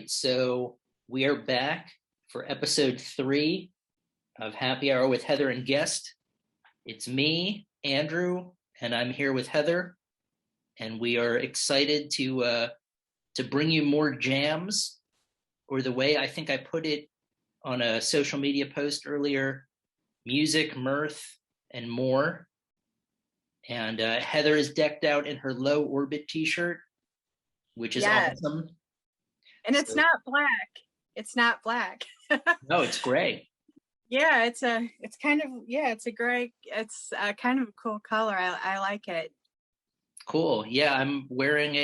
right, so we are back for episode 3 of Happy Hour with Heather and guest. It's me, Andrew, and I'm here with Heather, and we are excited to bring you more jams, or the way I think I put it on a social media post earlier, music, mirth, and more. And Heather is decked out in her Low Orbit t-shirt, which is awesome. And it's not black. It's not black. No, it's gray. Yeah, it's kind of gray. It's kind of a cool color. I like it. Cool. Yeah, I'm wearing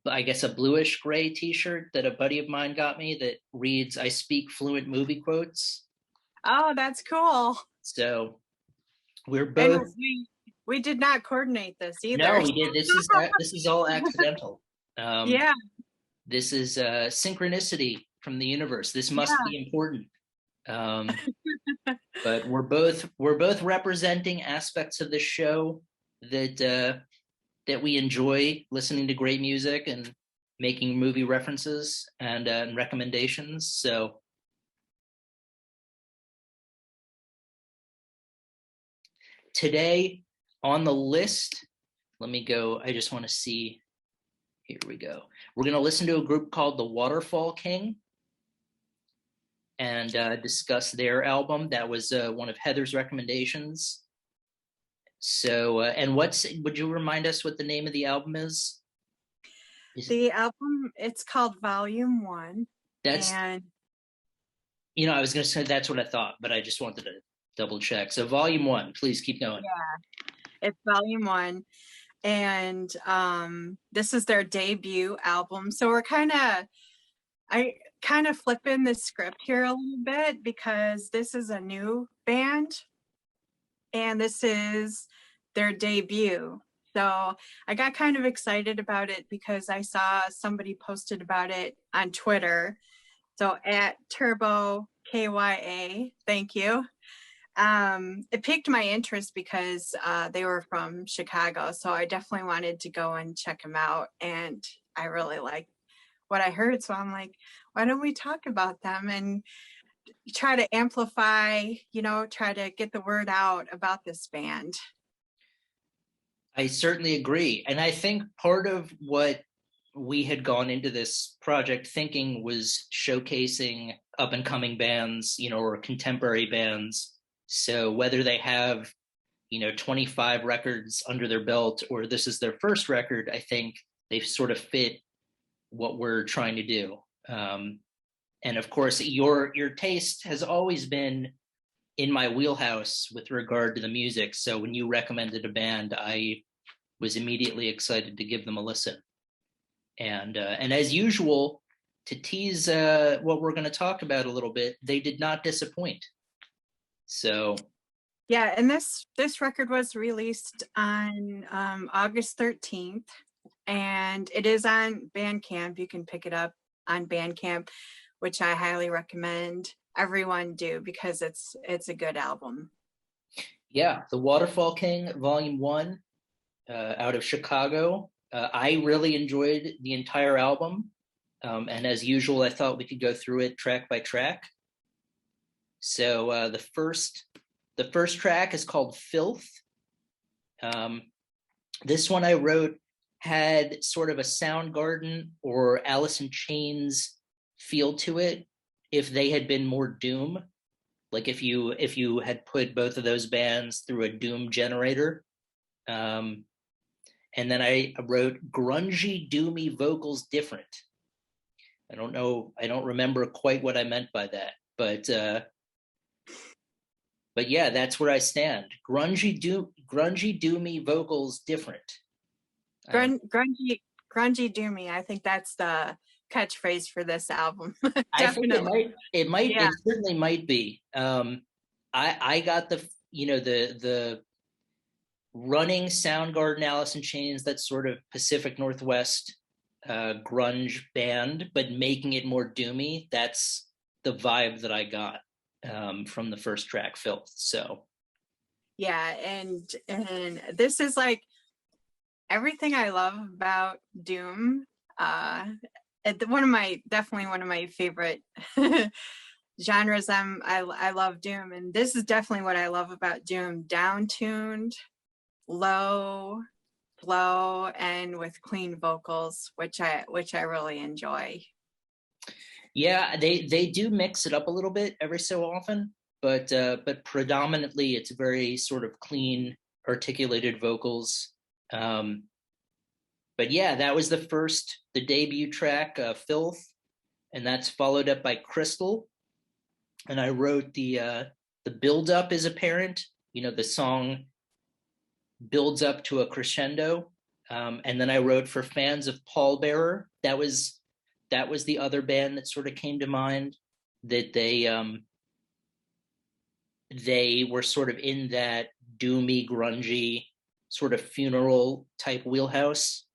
I guess a bluish gray t-shirt that a buddy of mine got me that reads, "I speak fluent movie quotes." Oh, that's cool. So we're both. And we did not coordinate this either. No, we did. This is all accidental. Yeah. This is synchronicity from the universe. This must be important. But we're both representing aspects of the show that we enjoy, listening to great music and making movie references and recommendations. So today on the list, let me go. I just want to see. Here we go. We're going to listen to a group called the Waterfall King and discuss their album. That was one of Heather's recommendations. So, and would you remind us what the name of the album is? The album, it's called Volume 1. I was going to say that's what I thought, but I just wanted to double check. So Volume 1, please keep going. Yeah, it's Volume 1. And this is their debut album. So I kind of flipping the script here a little bit, because this is a new band and this is their debut. So I got kind of excited about it because I saw somebody posted about it on Twitter. So at Turbo KYA, thank you. It piqued my interest because they were from Chicago, so I definitely wanted to go and check them out, and I really liked what I heard. So I'm like, why don't we talk about them and try to amplify, try to get the word out about this band. I certainly agree. And I think part of what we had gone into this project thinking was showcasing up and coming bands, or contemporary bands. So whether they have, 25 records under their belt or this is their first record, I think they sort of fit what we're trying to do. And of course, your taste has always been in my wheelhouse with regard to the music. So when you recommended a band, I was immediately excited to give them a listen. And as usual, to tease what we're going to talk about a little bit, they did not disappoint. So yeah, and this record was released on August 13th, and it is on Bandcamp. You can pick it up on Bandcamp, which I highly recommend everyone do because it's a good album. Yeah, the Waterfall King Volume 1 out of Chicago. I really enjoyed the entire album, and as usual, I thought we could go through it track by track. So the first track is called Filth. This one I wrote had sort of a Soundgarden or Alice in Chains feel to it if they had been more doom, like if you had put both of those bands through a doom generator. And then I wrote grungy, doomy vocals different. I don't remember quite what I meant by that, but yeah, that's where I stand. Grungy, doomy vocals different. Grungy, doomy. I think that's the catchphrase for this album. I think it might. Yeah. It certainly might be. I got the running Soundgarden, Alice in Chains, that sort of Pacific Northwest grunge band, but making it more doomy. That's the vibe that I got from the first track, Filth. So yeah, and this is like everything I love about doom. definitely one of my favorite genres. I love doom, and this is definitely what I love about doom: down tuned, low, flow, and with clean vocals, which I really enjoy. Yeah, they do mix it up a little bit every so often, but predominantly it's very sort of clean, articulated vocals. Um, but yeah, that was the debut track, Filth, and that's followed up by Crystal. And I wrote the build up is apparent. The song builds up to a crescendo. And then I wrote for fans of Pallbearer. That was the other band that sort of came to mind, that they were sort of in that doomy, grungy sort of funeral type wheelhouse.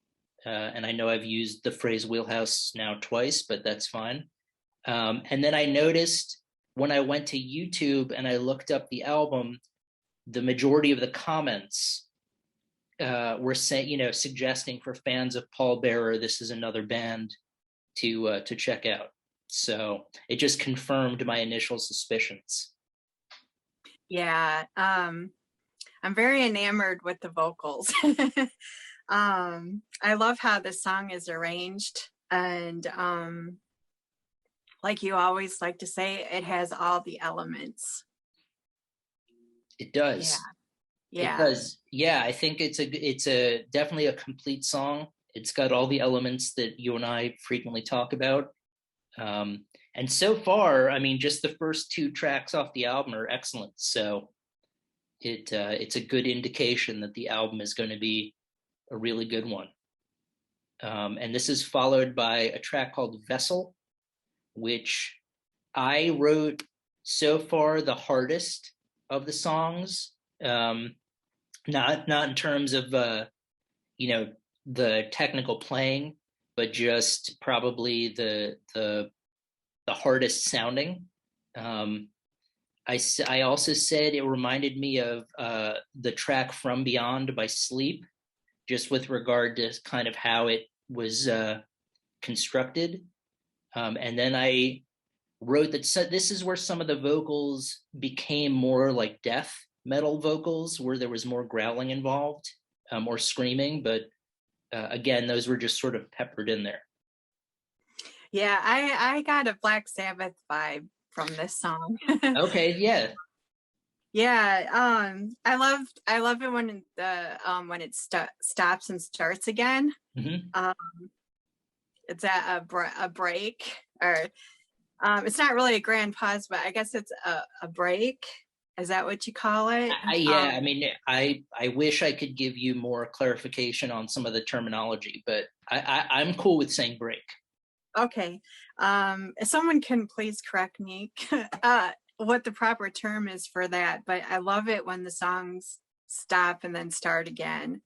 And I know I've used the phrase wheelhouse now twice, but that's fine. And then I noticed when I went to YouTube and I looked up the album, the majority of the comments were saying, suggesting for fans of Pallbearer, this is another band to check out. So it just confirmed my initial suspicions. Yeah, I'm very enamored with the vocals. I love how the song is arranged, and like you always like to say, it has all the elements. It does. Yeah, It yeah. does. Yeah, I think it's a definitely a complete song. It's got all the elements that you and I frequently talk about. And so far, I mean, just the first two tracks off the album are excellent. So it's a good indication that the album is going to be a really good one. And this is followed by a track called Vessel, which I wrote so far the hardest of the songs. Not in terms of you know the technical playing, but just probably the hardest sounding. Um, I also said it reminded me of the track From Beyond by Sleep, just with regard to kind of how it was constructed. And then I wrote that this is where some of the vocals became more like death metal vocals, where there was more growling involved, or screaming. But again, those were just sort of peppered in there. Yeah, I got a Black Sabbath vibe from this song. Okay, yeah. Yeah, I love it when it stops and starts again. Mm-hmm. Um, it's at a break, or it's not really a grand pause, but I guess it's a break. Is that what you call it? Yeah, I mean, I wish I could give you more clarification on some of the terminology, but I'm cool with saying break. Okay. If someone can please correct me what the proper term is for that, but I love it when the songs stop and then start again.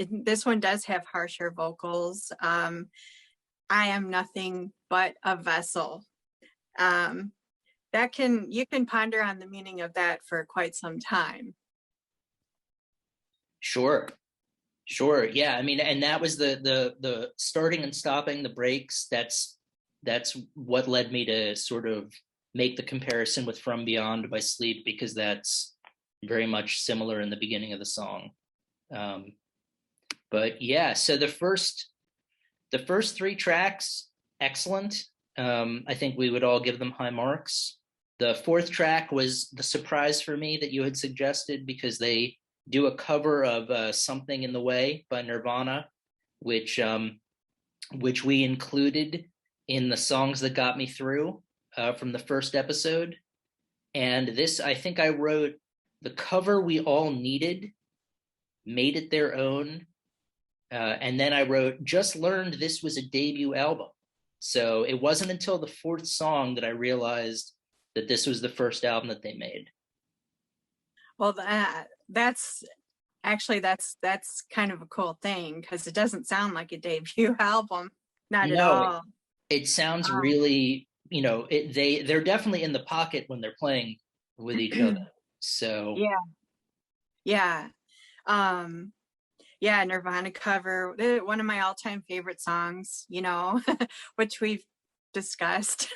This one does have harsher vocals. I am nothing but a vessel. You can ponder on the meaning of that for quite some time. Sure. Sure. Yeah. I mean, and that was the starting and stopping, the breaks. That's what led me to sort of make the comparison with From Beyond by Sleep, because that's very much similar in the beginning of the song. But yeah, so the first three tracks, excellent. I think we would all give them high marks. The fourth track was the surprise for me that you had suggested, because they do a cover of Something in the Way by Nirvana, which we included in the songs that got me through from the first episode. And this, I think I wrote the cover we all needed, made it their own. And then I wrote, just learned this was a debut album. So it wasn't until the fourth song that I realized that this was the first album that they made. Well, that's kind of a cool thing, because it doesn't sound like a debut album, not at No, all. it sounds really, they're definitely in the pocket when they're playing with each other. So Yeah, yeah. Um, yeah, Nirvana cover, one of my all-time favorite songs, you know, which we've discussed.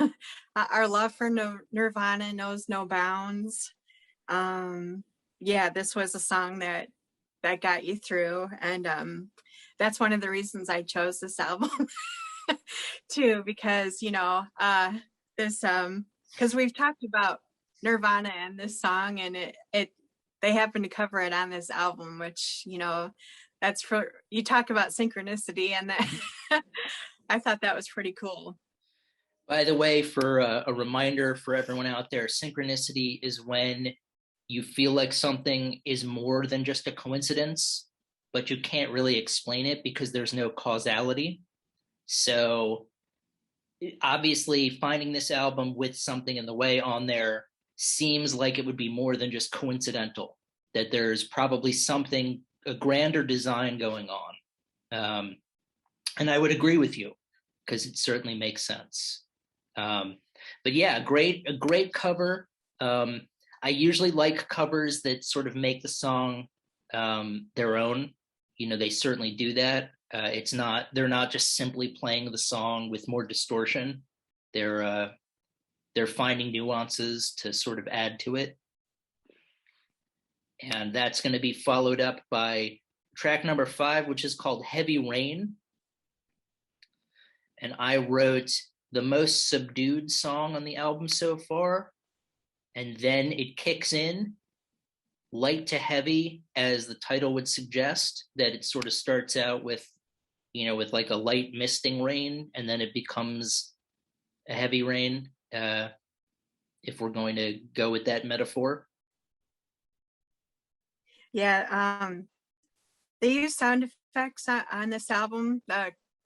Our love for Nirvana knows no bounds. Yeah, this was a song that got you through, and that's one of the reasons I chose this album too, because this because we've talked about Nirvana and this song, and it they happen to cover it on this album, which that's for you talk about synchronicity, and that I thought that was pretty cool. By the way, for a reminder for everyone out there, synchronicity is when you feel like something is more than just a coincidence, but you can't really explain it because there's no causality. So obviously finding this album with something in the way on there seems like it would be more than just coincidental, that there's probably something, a grander design going on. And I would agree with you because it certainly makes sense. But yeah, a great cover. I usually like covers that sort of make the song their own. They certainly do that. They're not just simply playing the song with more distortion. They're finding nuances to sort of add to it. And that's going to be followed up by track number 5, which is called Heavy Rain. And I wrote the most subdued song on the album so far. And then it kicks in light to heavy, as the title would suggest, that it sort of starts out with like a light misting rain, and then it becomes a heavy rain, if we're going to go with that metaphor. Yeah, they use sound effects on this album.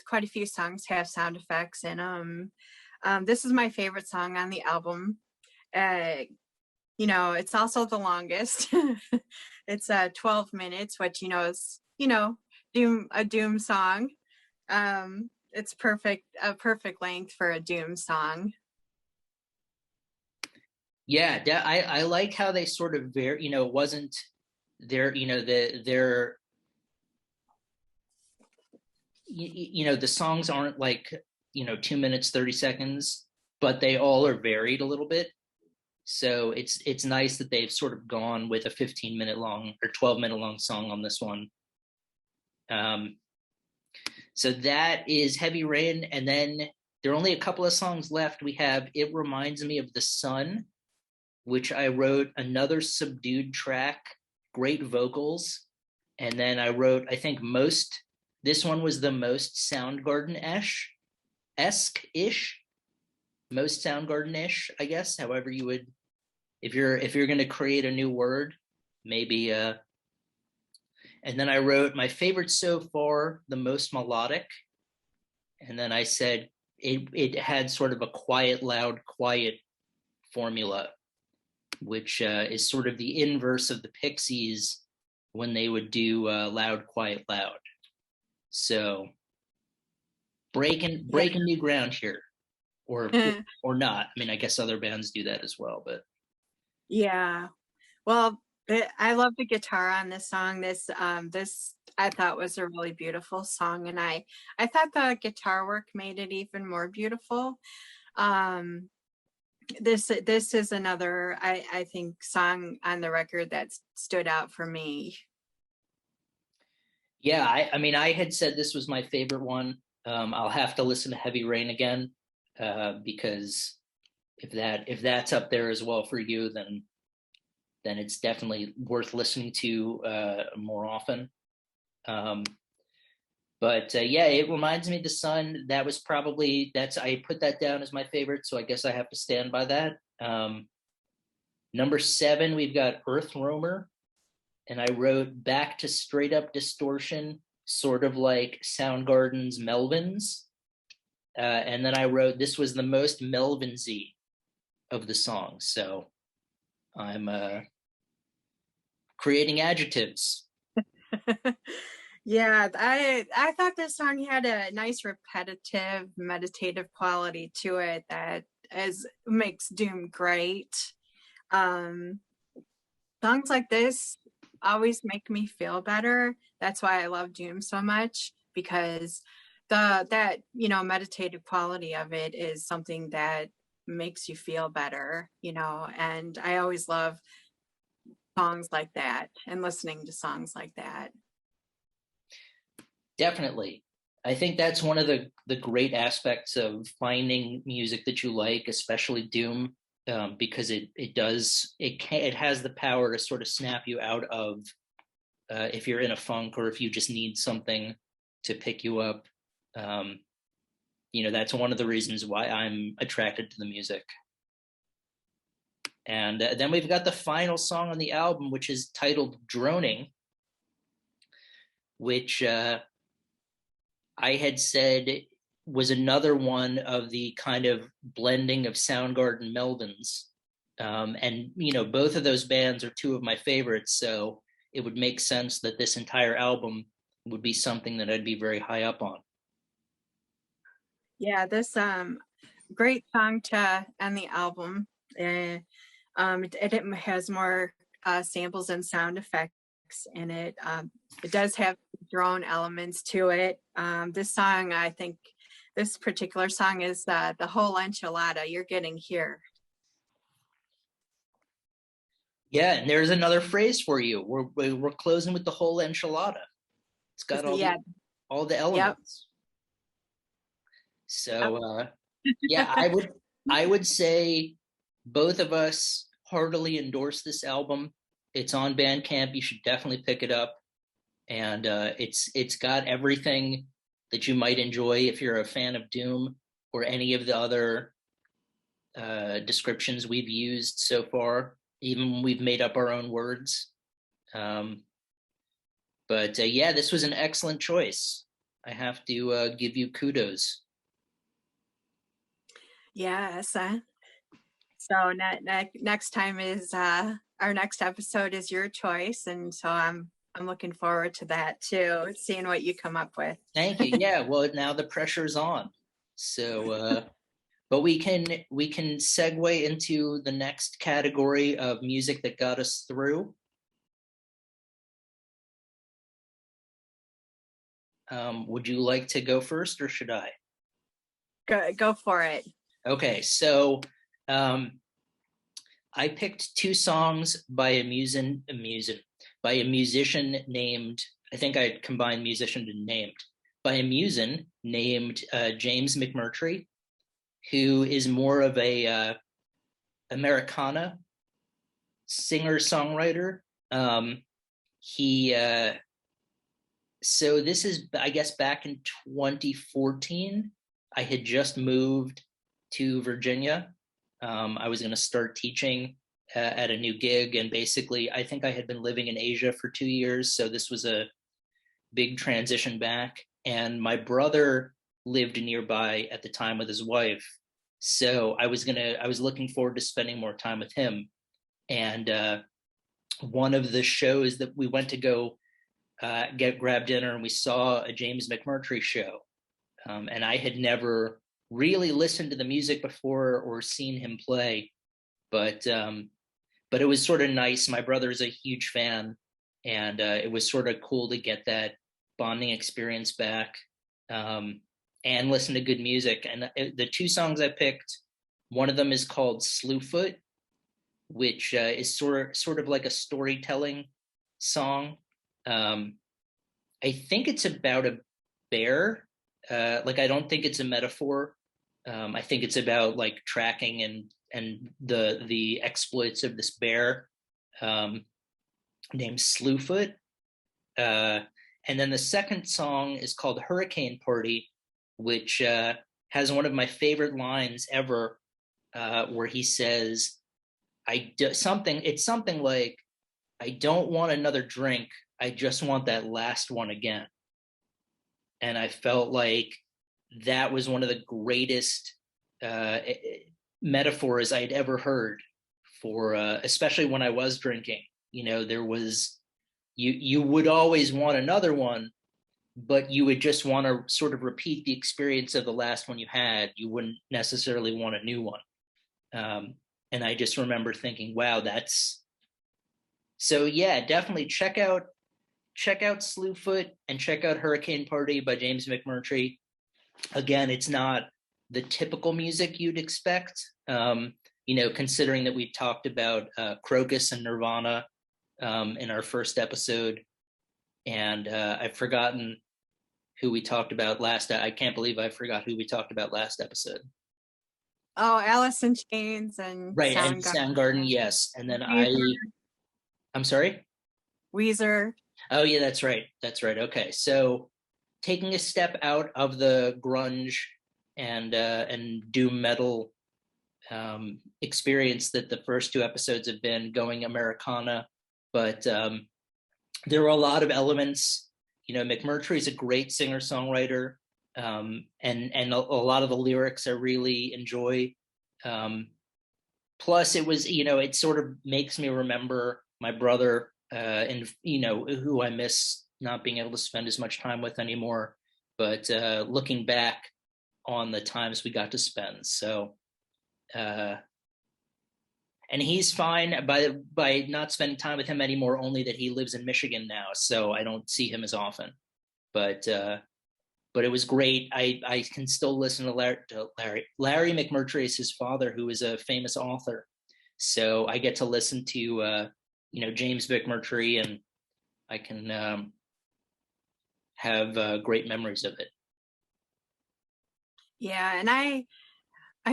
Quite a few songs have sound effects, and this is my favorite song on the album. It's also the longest. It's 12 minutes, which is a Doom song. It's a perfect length for a Doom song. Yeah, I like how they sort of it wasn't their the songs aren't like 2 minutes 30 seconds, but they all are varied a little bit. So it's nice that they've sort of gone with a 15-minute long or 12-minute long song on this one. So that is Heavy Rain, and then there are only a couple of songs left. We have It Reminds Me of the Sun, which I wrote another subdued track, great vocals, and then I wrote, I think this one was the most Soundgarden-esque-ish, most Soundgarden-ish, I guess, however you would, if you're going to create a new word, maybe. And then I wrote my favorite so far, the most melodic, and then I said it had sort of a quiet, loud, quiet formula, which is sort of the inverse of the Pixies when they would do loud, quiet, loud. So breaking new ground here, or not. I mean, I guess other bands do that as well, but yeah. Well, I love the guitar on this song. This I thought was a really beautiful song, and I thought the guitar work made it even more beautiful. This is another I think song on the record that stood out for me. Yeah, I mean, I had said this was my favorite one. I'll have to listen to Heavy Rain again, because if that's up there as well for you, then it's definitely worth listening to more often. But yeah, It Reminds Me of the Sun. I put that down as my favorite, so I guess I have to stand by that. Number 7, we've got Earth Roamer, and I wrote back to straight up distortion, sort of like Soundgarden's Melvins. And then I wrote, this was the most Melvin-y of the songs. So I'm creating adjectives. Yeah, I thought this song had a nice repetitive meditative quality to it that makes Doom great. Songs like this always make me feel better. That's why I love Doom so much, because that meditative quality of it is something that makes you feel better, and I always love songs like that and listening to songs like that. Definitely. I think that's one of the great aspects of finding music that you like, especially Doom, because it has the power to sort of snap you out of if you're in a funk or if you just need something to pick you up. Um, that's one of the reasons why I'm attracted to the music. And then we've got the final song on the album, which is titled Droning, which I had said was another one of the kind of blending of Soundgarden Melvins. And, both of those bands are two of my favorites. So it would make sense that this entire album would be something that I'd be very high up on. Yeah, this great song to end the album. It has more samples and sound effects in it. It does have drone elements to it. This song, I think, this particular song is the whole enchilada you're getting here. Yeah, and there's another phrase for you. We're closing with the whole enchilada. It's got all the elements. Yep. So yeah, I would say both of us heartily endorse this album. It's on Bandcamp. You should definitely pick it up. And it's got everything that you might enjoy if you're a fan of Doom or any of the other descriptions we've used so far. Even when we've made up our own words. But yeah, this was an excellent choice. I have to give you kudos. Yes. So next time is our next episode is your choice, and so I'm looking forward to that too, seeing what you come up with. Thank you. Yeah, well, now the pressure's on. So but we can segue into the next category of music that got us through. Would you like to go first, or should I? Go for it. Okay, so I picked two songs by a musician named, I think I combined musician and named, by a musician named James McMurtry, who is more of a Americana singer-songwriter. So this is, I guess, back in 2014. I had just moved to Virginia. I was going to start teaching at a new gig, and basically I think I had been living in Asia for 2 years, so this was a big transition back. And my brother lived nearby at the time with his wife, so I was looking forward to spending more time with him. And one of the shows that we went to go grab dinner, and we saw a James McMurtry show, and I had never really listened to the music before or seen him play, but it was sort of nice. My brother's a huge fan, and it was sort of cool to get that bonding experience back, and listen to good music. And the two songs I picked, one of them is called Slewfoot, which is sort of like a storytelling song. I think it's about a bear. I don't think it's a metaphor. I think it's about like tracking and the exploits of this bear named Slewfoot. And then the second song is called Hurricane Party, which has one of my favorite lines ever, where he says, it's something like, "I don't want another drink. I just want that last one again." And I felt like that was one of the greatest metaphors I'd ever heard for, especially when I was drinking. There was, you would always want another one, but you would just want to sort of repeat the experience of the last one you had. You wouldn't necessarily want a new one. And I just remember thinking, wow, that's So yeah, definitely check out Slewfoot and check out Hurricane Party by James McMurtry. Again, it's not the typical music you'd expect. Considering that we talked about Crocus and Nirvana in our first episode, and I've forgotten who we talked about last. I can't believe I forgot who we talked about last episode. Oh, Alice in Chains and Right, and Soundgarden. Soundgarden, yes. And then Weezer. I'm sorry. Weezer. Oh yeah, that's right. That's right. Okay, so taking a step out of the grunge and doom metal experience that the first two episodes have been, going Americana, but there were a lot of elements. McMurtry is a great singer songwriter, and a lot of the lyrics I really enjoy. Plus, it sort of makes me remember my brother, and who I miss not being able to spend as much time with anymore. But looking back on the times we got to spend, so and he's fine by not spending time with him anymore. Only that he lives in Michigan now, so I don't see him as often. But it was great. I can still listen to Larry McMurtry is his father, who is a famous author. So I get to listen to James McMurtry, and I can have great memories of it. Yeah, and I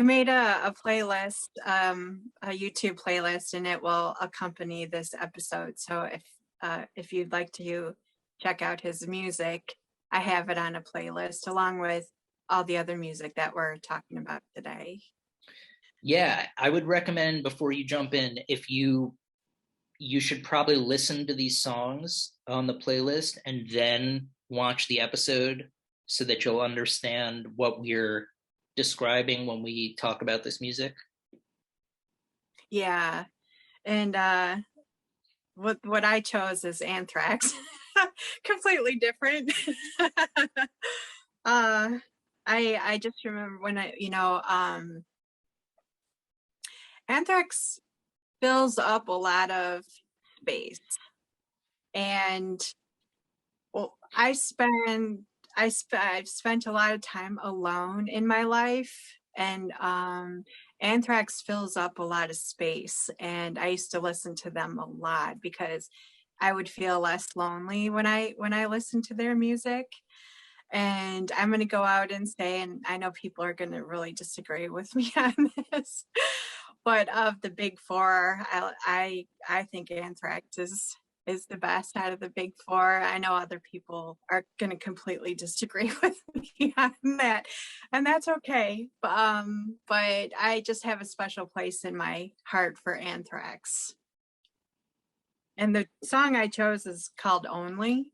made a playlist, a YouTube playlist, and it will accompany this episode. So if you'd like to check out his music, I have it on a playlist along with all the other music that we're talking about today. Yeah, I would recommend, before you jump in, if you should probably listen to these songs on the playlist and then watch the episode so that you'll understand what we're describing when we talk about this music. Yeah. And what I chose is Anthrax. Completely different. I just remember when Anthrax fills up a lot of space, and well, I've spent a lot of time alone in my life, and Anthrax fills up a lot of space, and I used to listen to them a lot because I would feel less lonely when I listened to their music. And I'm going to go out and say, and I know people are going to really disagree with me on this, but of the big four, I think Anthrax is the best out of the big four. I know other people are going to completely disagree with me on that, and that's okay. But I just have a special place in my heart for Anthrax. And the song I chose is called Only,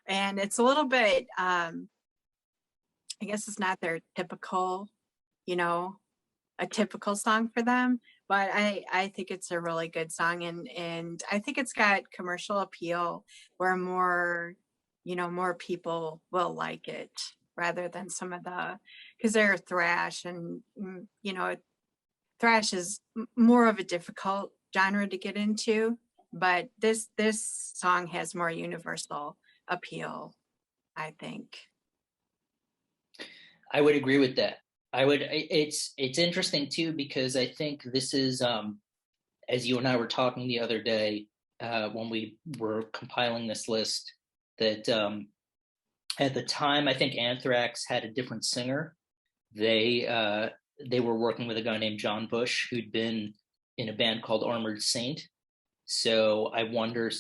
and it's a little bit, I guess it's not their typical, a typical song for them, but I think it's a really good song, and I think it's got commercial appeal where more people will like it rather than some of because they're thrash, and thrash is more of a difficult genre to get into, but this song has more universal appeal, I think. I would agree with that. It's interesting too, because I think this is, as you and I were talking the other day when we were compiling this list, that at the time I think Anthrax had a different singer. They were working with a guy named John Bush, who'd been in a band called Armored Saint. So I wonder,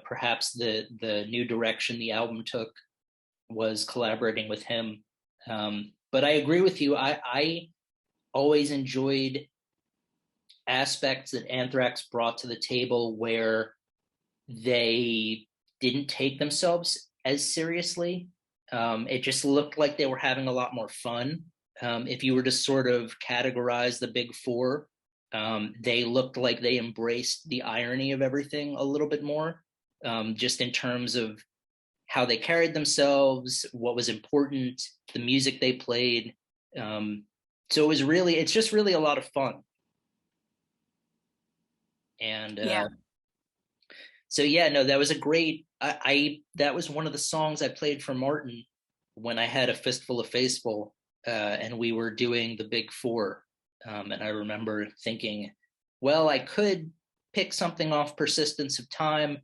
perhaps the new direction the album took was collaborating with him. But I agree with you. I always enjoyed aspects that Anthrax brought to the table where they didn't take themselves as seriously. It just looked like they were having a lot more fun. If you were to sort of categorize the big four, they looked like they embraced the irony of everything a little bit more, just in terms of how they carried themselves, what was important, the music they played. So it's just really a lot of fun. And Yeah. So yeah, no, that was a great. I that was one of the songs I played for Martin when I had a fistful of Faithful, and we were doing the Big Four. And I remember thinking, well, I could pick something off Persistence of Time,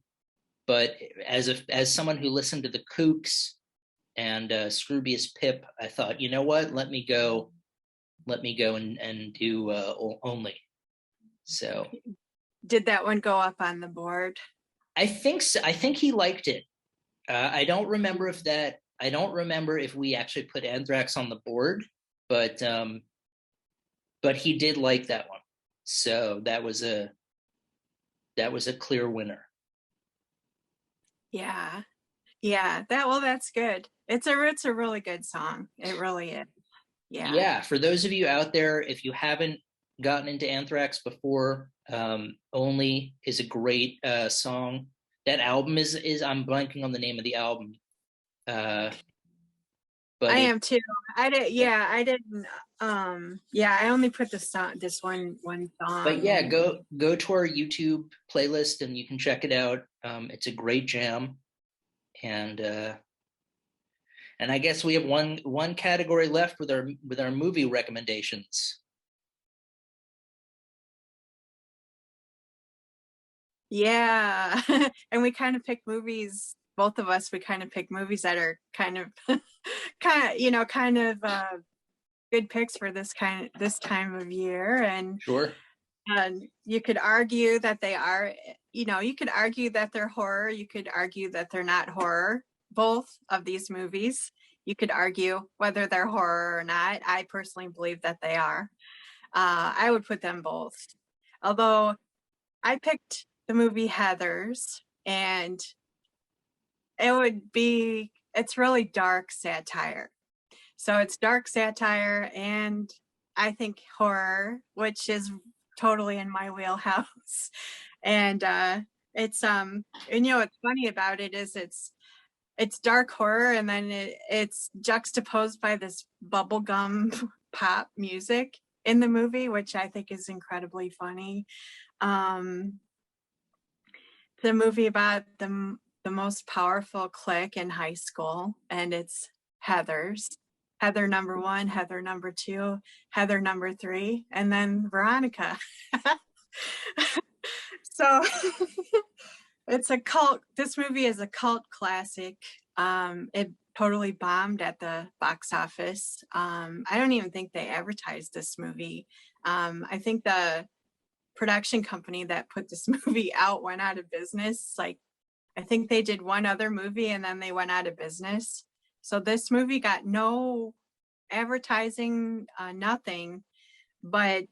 but as someone who listened to the Kooks and Scroobius Pip, I thought, you know what? Let me go and do Only. So Did that one go up on the board? I think so. I think he liked it. I don't remember if that. I don't remember if we actually put Anthrax on the board, but he did like that one. So that was a clear winner. Yeah. Yeah. That's good. It's a really good song. It really is. Yeah. Yeah, for those of you out there, if you haven't gotten into Anthrax before, Only is a great song. That album is I'm blanking on the name of the album. Uh, I but it am too. I didn't I only put this one but song yeah, in. go to our YouTube playlist and you can check it out. It's a great jam, and I guess we have one category left with our movie recommendations. Yeah. And we kind of pick movies, both of us, we kind of pick movies that are kind of kind of good picks for this time of year. Sure. And you could argue that they are, you could argue that they're horror, you could argue that they're not horror. Both of these movies, you could argue whether they're horror or not. I personally believe that they are. I would put them both. Although I picked the movie Heathers, and it's really dark satire. So it's dark satire and I think horror, which is totally in my wheelhouse. And what's funny about it is it's dark horror, and then it's juxtaposed by this bubblegum pop music in the movie, which I think is incredibly funny. The movie about the most powerful clique in high school, and it's Heathers. Heather number one, Heather number two, Heather number three, and then Veronica. So it's a cult. This movie is a cult classic. It totally bombed at the box office. I don't even think they advertised this movie. I think the production company that put this movie out went out of business. Like, I think they did one other movie and then they went out of business. So this movie got no advertising, nothing, but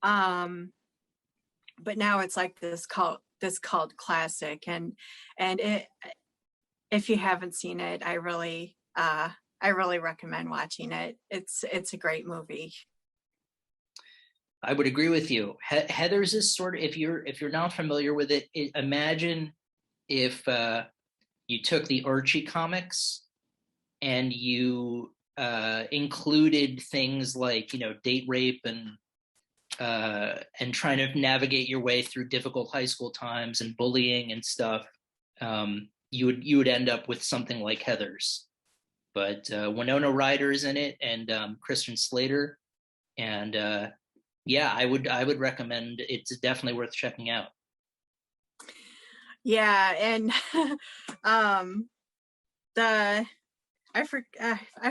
now it's like this cult classic, and it, if you haven't seen it, I really recommend watching it. It's a great movie. I would agree with you. Heather's is sort of, if you're not familiar with it, imagine if you took the Archie comics and you included things like date rape and trying to navigate your way through difficult high school times and bullying and stuff. You would end up with something like Heather's. But Winona Ryder is in it, and Christian Slater, and yeah, I would recommend. It's definitely worth checking out. Yeah, and the I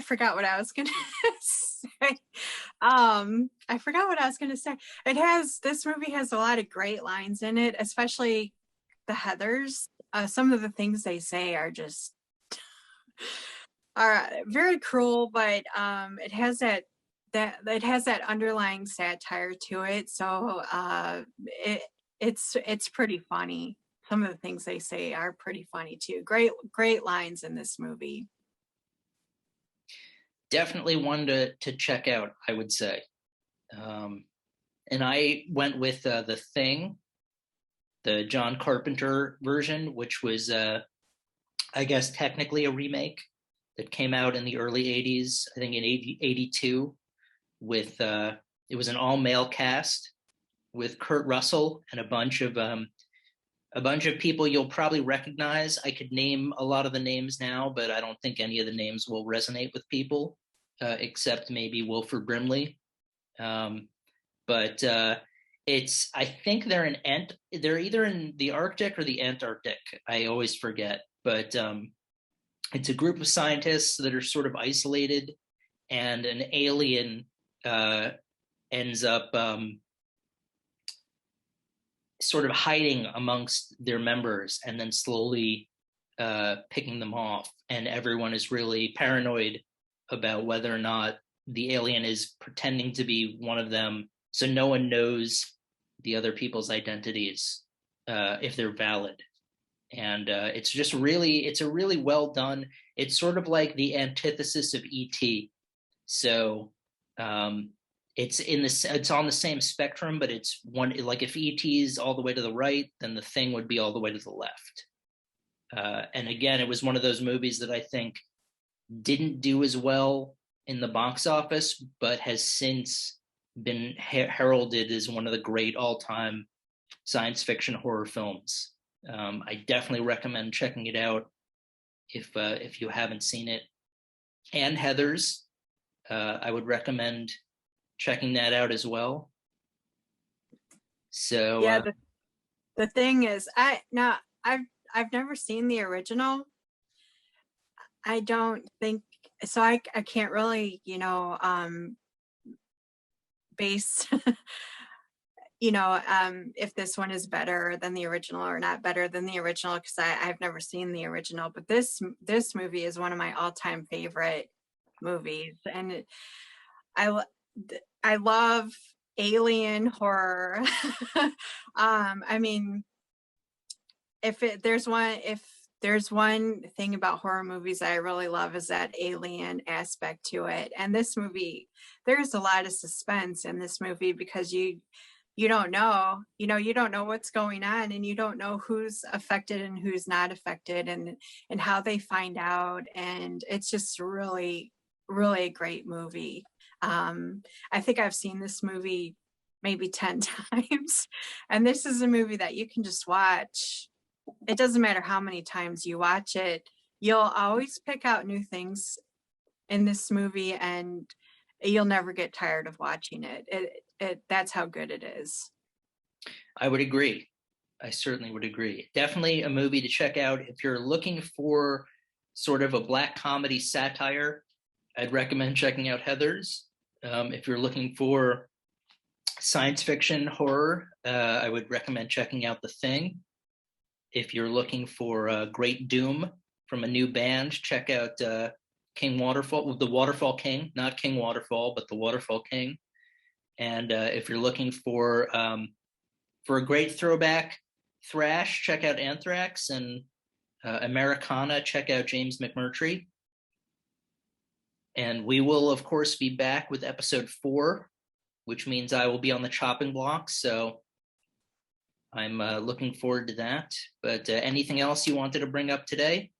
forgot what I was gonna say. I forgot what I was gonna say. This movie has a lot of great lines in it, especially the Heathers. Some of the things they say are just are very cruel, but it has that underlying satire to it. So it's pretty funny. Some of the things they say are pretty funny too. Great lines in this movie. Definitely one to check out, I would say. And I went with The Thing, the John Carpenter version, which was, I guess, technically a remake that came out in the early 80s, I think in 82, with, it was an all-male cast with Kurt Russell and a bunch of A bunch of people you'll probably recognize. I could name a lot of the names now, but I don't think any of the names will resonate with people, except maybe Wilford Brimley. But it's I think they're either in the Arctic or the Antarctic. I always forget, but it's a group of scientists that are sort of isolated, and an alien ends up sort of hiding amongst their members and then slowly picking them off. And everyone is really paranoid about whether or not the alien is pretending to be one of them. So no one knows the other people's identities if they're valid. And it's a really well done. It's sort of like the antithesis of E.T. So it's on the same spectrum, but it's one, like if E.T. is all the way to the right, then the Thing would be all the way to the left. And again, it was one of those movies that I think didn't do as well in the box office, but has since been heralded as one of the great all-time science fiction horror films. I definitely recommend checking it out if you haven't seen it. And Heathers, I would recommend checking that out as well. So yeah, the thing is, I've never seen the original. I don't think so. I can't really, base if this one is better than the original or not better than the original, because I've never seen the original. But this movie is one of my all-time favorite movies, and I love alien horror. I mean, if there's one thing about horror movies I really love, is that alien aspect to it. And this movie, there's a lot of suspense in this movie, because you don't know, you don't know what's going on, and you don't know who's affected and who's not affected, and how they find out. And it's just really, really a great movie. I think I've seen this movie maybe 10 times, and this is a movie that you can just watch. It doesn't matter how many times you watch it, you'll always pick out new things in this movie, and you'll never get tired of watching it. That's how good it is. I would agree. I certainly would agree. Definitely a movie to check out if you're looking for sort of a black comedy satire. I'd recommend checking out Heathers. If you're looking for science fiction horror, I would recommend checking out The Thing. If you're looking for great doom from a new band, check out King Waterfall, the Waterfall King, not King Waterfall, but the Waterfall King. And if you're looking for a great throwback thrash, check out Anthrax, and Americana, check out James McMurtry. And we will, of course, be back with episode 4, which means I will be on the chopping block. So I'm looking forward to that. But anything else you wanted to bring up today?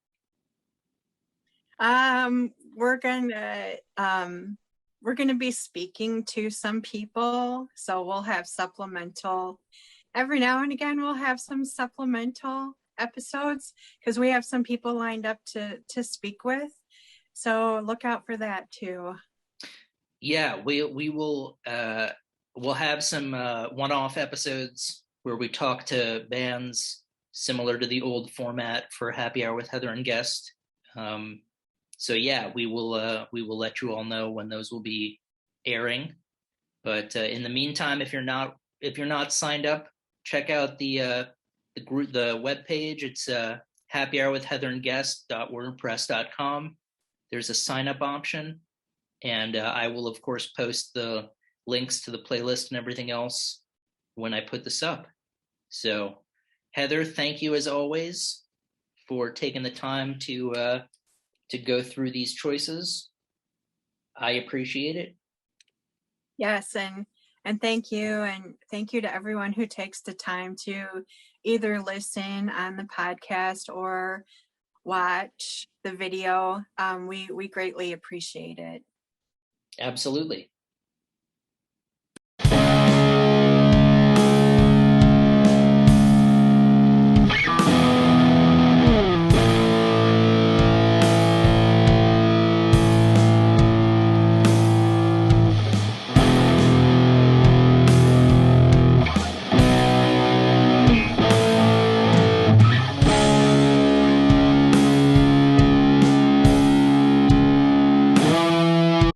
We're gonna be speaking to some people, so we'll have supplemental. Every now and again, we'll have some supplemental episodes, because we have some people lined up to speak with. So look out for that too. Yeah, we will. We'll have some one-off episodes where we talk to bands similar to the old format for Happy Hour with Heather and Guest. So yeah, we will let you all know when those will be airing. But in the meantime, if you're not signed up, check out the webpage. It's happyhourwithheatherandguest.wordpress.com. There's a sign up option, and I will of course post the links to the playlist and everything else when I put this up. So, Heather, thank you as always for taking the time to go through these choices. I appreciate it. Yes, and thank you, to everyone who takes the time to either listen on the podcast or watch the video. We greatly appreciate it. Absolutely.